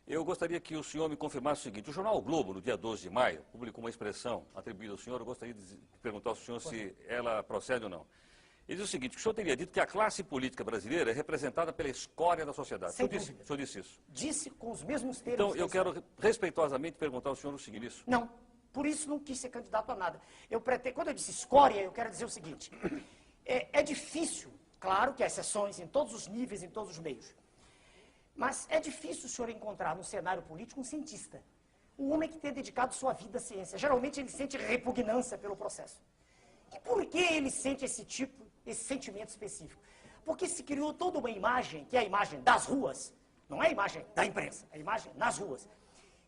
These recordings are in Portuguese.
Eu gostaria que o senhor me confirmasse o seguinte: o jornal O Globo, no dia 12 de maio, publicou uma expressão atribuída ao senhor. Eu gostaria de perguntar ao senhor se ela procede ou não. Ele diz o seguinte: que o senhor teria dito que a classe política brasileira é representada pela escória da sociedade. Sem O dúvida. senhor disse isso? Disse com os mesmos termos. Então, eu quero respeitosamente perguntar ao senhor o seguinte: isso? Não, por isso não quis ser candidato a nada. Quando eu disse escória, eu quero dizer o seguinte: é difícil, claro que há exceções em todos os níveis, em todos os meios, mas é difícil o senhor encontrar no cenário político um cientista, um homem que tenha dedicado sua vida à ciência. Geralmente ele sente repugnância pelo processo. E por que ele sente esse sentimento específico? Porque se criou toda uma imagem, que é a imagem das ruas, não é a imagem da imprensa, é a imagem nas ruas,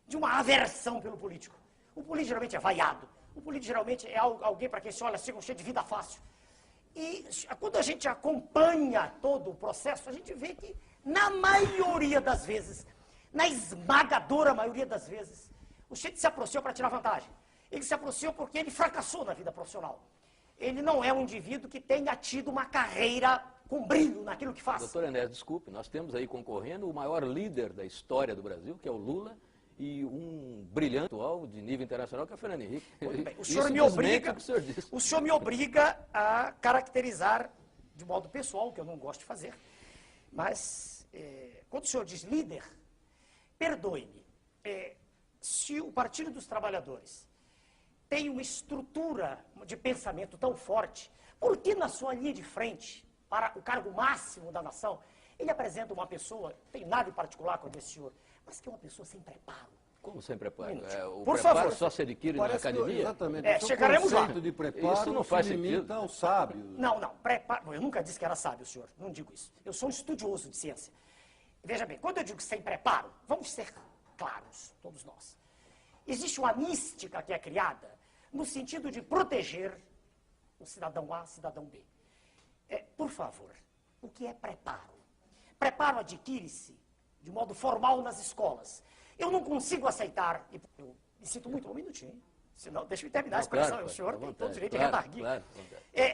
de uma aversão pelo político. O político geralmente é vaiado, o político geralmente é alguém para quem se olha assim, cheio de vida fácil. E quando a gente acompanha todo o processo, a gente vê que, na maioria das vezes, na esmagadora maioria das vezes, o sujeito se aproxima para tirar vantagem. Ele se aproxima porque ele fracassou na vida profissional. Ele não é um indivíduo que tenha tido uma carreira com brilho naquilo que faz. Doutor Enéas, desculpe, nós temos aí concorrendo o maior líder da história do Brasil, que é o Lula, e um brilhante atual de nível internacional, que é o Fernando Henrique. Muito bem. O senhor me obriga a caracterizar de modo pessoal, que eu não gosto de fazer, mas quando o senhor diz líder, perdoe-me, se o Partido dos Trabalhadores tem uma estrutura de pensamento tão forte, por que na sua linha de frente, para o cargo máximo da nação, ele apresenta uma pessoa, não tem nada em particular com esse senhor, mas que é uma pessoa sem preparo? Como sem preparo? Por O preparo favor. só se adquire na academia? Exatamente. Chegaremos lá. De preparo, isso não faz sentido. limita ao sábio. Não, preparo. Eu nunca disse que era sábio, senhor. Não digo isso. Eu sou um estudioso de ciência. Veja bem, quando eu digo sem preparo, vamos ser claros, todos nós. Existe uma mística que é criada no sentido de proteger o cidadão A, cidadão B. Por favor, o que é preparo? Preparo adquire-se de modo formal nas escolas. Eu não consigo aceitar, eu me sinto muito, um minutinho, hein? Senão, deixa eu terminar a expressão, claro, o senhor tem todo o direito claro, de redarguir. claro.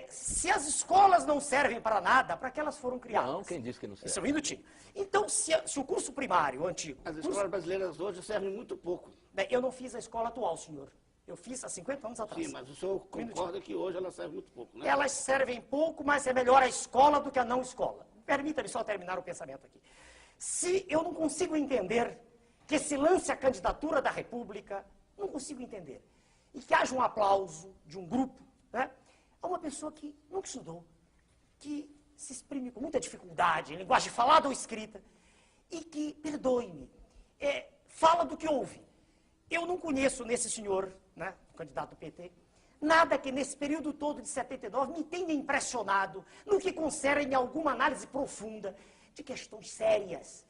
Se as escolas não servem para nada, para que elas foram criadas? Não, quem disse que não serve? Isso é um minutinho. Então, se o curso primário, o antigo... As escolas brasileiras hoje servem muito pouco. Bem, eu não fiz a escola atual, senhor. Eu fiz há 50 anos atrás. Sim, mas o senhor concorda que hoje ela serve muito pouco, né? Elas servem pouco, mas é melhor a escola do que a não escola. Permita-me só terminar o pensamento aqui. Se eu não consigo entender que se lance a candidatura da República, não consigo entender. E que haja um aplauso de um grupo, né, a uma pessoa que nunca estudou, que se exprime com muita dificuldade, em linguagem falada ou escrita, e que, perdoe-me, fala do que ouve. Eu não conheço nesse senhor, né, candidato do PT, nada que nesse período todo de 79 me tenha impressionado no que concerne alguma análise profunda de questões sérias.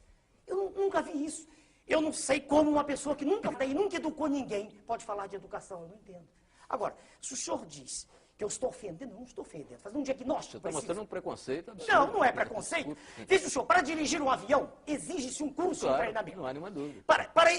Eu nunca vi isso. Eu não sei como uma pessoa que nunca educou ninguém pode falar de educação, eu não entendo. Agora, se o senhor diz que eu estou ofendendo, eu não estou ofendendo, fazendo um diagnóstico. Você está mostrando um preconceito absurdo. Não, não é preconceito. Veja, senhor, para dirigir um avião, exige-se um curso de treinamento. Não há nenhuma dúvida.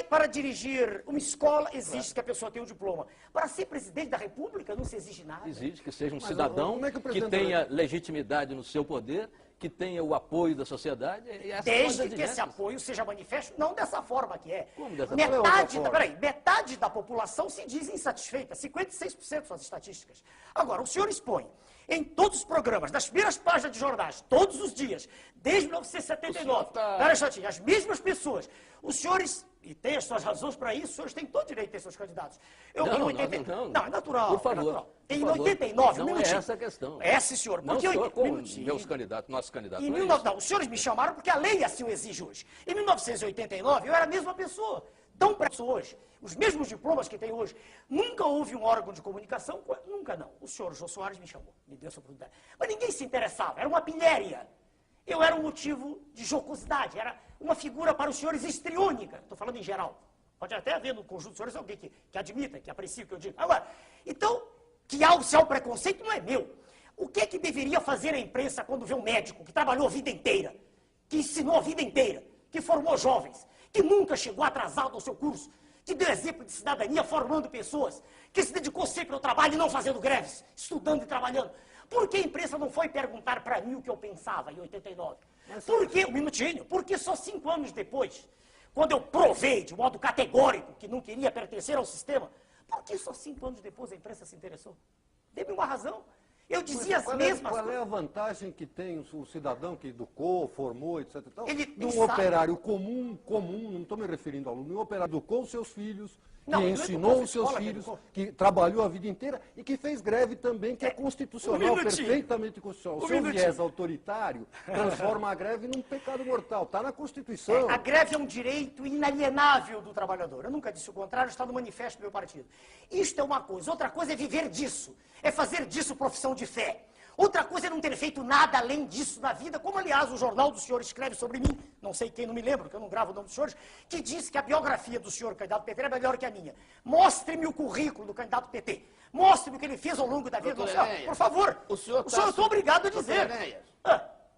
Para dirigir uma escola, exige que a pessoa tenha um diploma. Para ser presidente da República, não se exige nada. Exige que seja um cidadão que tenha legitimidade no seu poder, que tenha o apoio da sociedade. Desde que esse apoio seja manifesto, não dessa forma que é. Como dessa forma? Metade da população se diz insatisfeita, 56% são as estatísticas. Agora, o senhor expõe em todos os programas, nas primeiras páginas de jornais, todos os dias, desde 1979, as mesmas pessoas, os senhores, e tem as suas razões para isso, os senhores têm todo o direito de ter seus candidatos. Não, é natural. Por favor. É natural. Em 89, não é essa a questão. É, sim, senhor. Não sou como meus candidatos, nossos candidatos. Não, os senhores me chamaram porque a lei assim o exige hoje. Em 1989, eu era a mesma pessoa. Tão preso hoje, os mesmos diplomas que tem hoje. Nunca houve um órgão de comunicação, nunca não. O senhor Jô Soares me chamou, me deu essa oportunidade. Mas ninguém se interessava, era uma pilhéria. Eu era um motivo de jocosidade, era uma figura para os senhores histriônica. Estou falando em geral. Pode até haver no conjunto dos senhores alguém que admita, que aprecia o que eu digo. Agora, então, se há o preconceito, não é meu. O que é que deveria fazer a imprensa quando vê um médico que trabalhou a vida inteira, que ensinou a vida inteira, que formou jovens, que nunca chegou atrasado ao seu curso, que deu exemplo de cidadania formando pessoas, que se dedicou sempre ao trabalho e não fazendo greves, estudando e trabalhando? Por que a imprensa não foi perguntar para mim o que eu pensava em 89? Por que, um minutinho, porque só 5 anos depois, quando eu provei de modo categórico que não queria pertencer ao sistema, por que só 5 anos depois a imprensa se interessou? Dê-me uma razão. Eu dizia as mesmas coisas. Qual é a vantagem que tem o cidadão que educou, formou, etc. Tal, um operário comum, não estou me referindo ao aluno, um operário que educou os seus filhos, que ensinou os seus filhos, que trabalhou a vida inteira e que fez greve também, que é constitucional, perfeitamente constitucional. O seu viés autoritário transforma a greve num pecado mortal. Está na Constituição. A greve é um direito inalienável do trabalhador. Eu nunca disse o contrário, está no manifesto do meu partido. Isto é uma coisa. Outra coisa é viver disso. É fazer disso profissão de fé. Outra coisa é não ter feito nada além disso na vida, como, aliás, o jornal do senhor escreve sobre mim, não sei quem, não me lembro, porque eu não gravo o nome dos senhores, que diz que a biografia do senhor candidato PT é melhor que a minha. Mostre-me o currículo do candidato PT. Mostre-me o que ele fez ao longo da vida. Por favor, o senhor estou obrigado a dizer.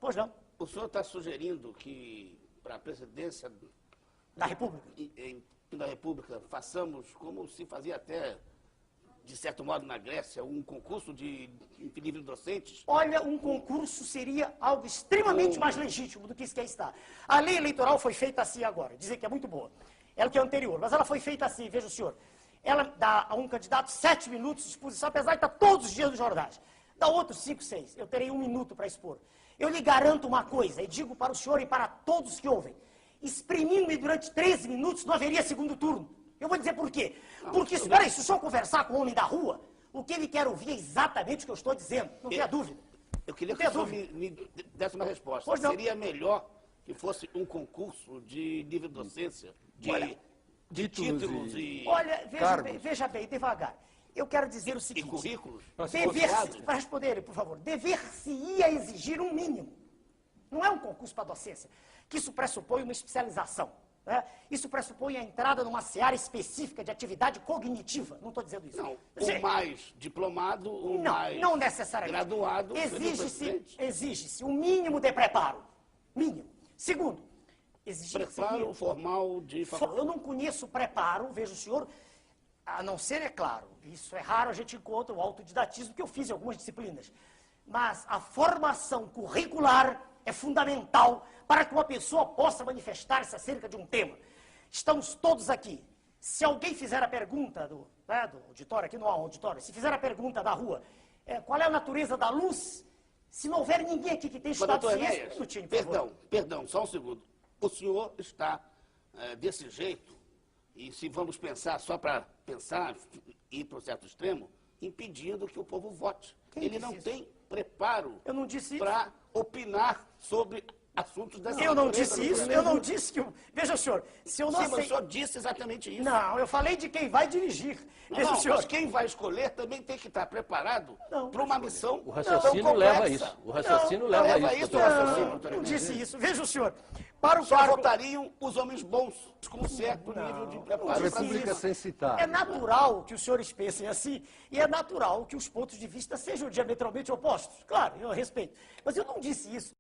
Pois não. O senhor está sugerindo que, para a presidência da República, façamos como se fazia até, de certo modo, na Grécia, um concurso de livre docentes? Olha, um concurso seria algo extremamente mais legítimo do que isso que aí está. A lei eleitoral foi feita assim agora, dizer que é muito boa. Ela que é anterior, mas ela foi feita assim, veja o senhor. Ela dá a um candidato 7 minutos de exposição, apesar de estar todos os dias nos jornais. Dá outros 5, 6. Eu terei 1 minuto para expor. Eu lhe garanto uma coisa, e digo para o senhor e para todos que ouvem. Exprimindo-me durante 13 minutos, não haveria segundo turno. Eu vou dizer por quê. Porque, espera aí, se o senhor conversar com o homem da rua, o que ele quer ouvir é exatamente o que eu estou dizendo. Não tenha dúvida. Eu queria que o senhor me desse uma resposta. Pois não. Seria melhor que fosse um concurso de livre docência, de títulos e... Olha, veja bem, devagar. Eu quero dizer o seguinte... E currículos? Para responder, por favor. Dever-se-ia exigir um mínimo. Não é um concurso para docência, que isso pressupõe uma especialização. Né? Isso pressupõe a entrada numa seara específica de atividade cognitiva. Não estou dizendo isso. Não, um mais diplomado, não necessariamente. Graduado... Exige-se um mínimo de preparo. Mínimo. Segundo, preparo formal de faculdade. Eu não conheço preparo, veja o senhor, a não ser, é claro, isso é raro, a gente encontra o autodidatismo que eu fiz em algumas disciplinas. Mas a formação curricular é fundamental para que uma pessoa possa manifestar-se acerca de um tema. Estamos todos aqui. Se alguém fizer a pergunta do auditório, aqui não há auditório, se fizer a pergunta da rua, qual é a natureza da luz, se não houver ninguém aqui que tenha estudado ciência... Perdão, só um segundo. O senhor está desse jeito, e se vamos pensar só para pensar, ir para um certo extremo, impedindo que o povo vote. Ele não tem preparo para opinar sobre assuntos dessa natureza. Eu não disse isso, eu não disse que... Veja, senhor, se eu não Sim, mas o senhor disse exatamente isso. Não, eu falei de quem vai dirigir. Veja, senhor, mas quem vai escolher também tem que estar preparado para uma missão O raciocínio leva a isso. O raciocínio leva a isso. Não disse isso. Veja, o senhor, para o só votariam os homens bons, com certo nível de preparo. República sem citar. É natural que os senhores pensem assim, e é natural que os pontos de vista sejam diametralmente opostos. Claro, eu respeito. Mas eu não disse isso.